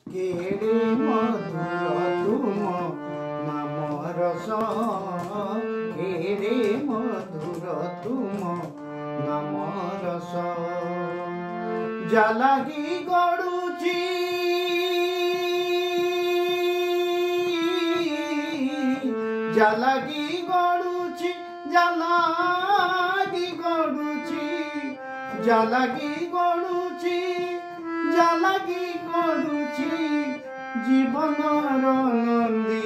केड़े मधुर तुम नाम रस, केड़े मधुर तुम नाम रस। जालागी गड़ुची जालागी गड़ुची जालागी गड़ुची जालागी गड़ुची जालागी गड़ुची जीवन नंदी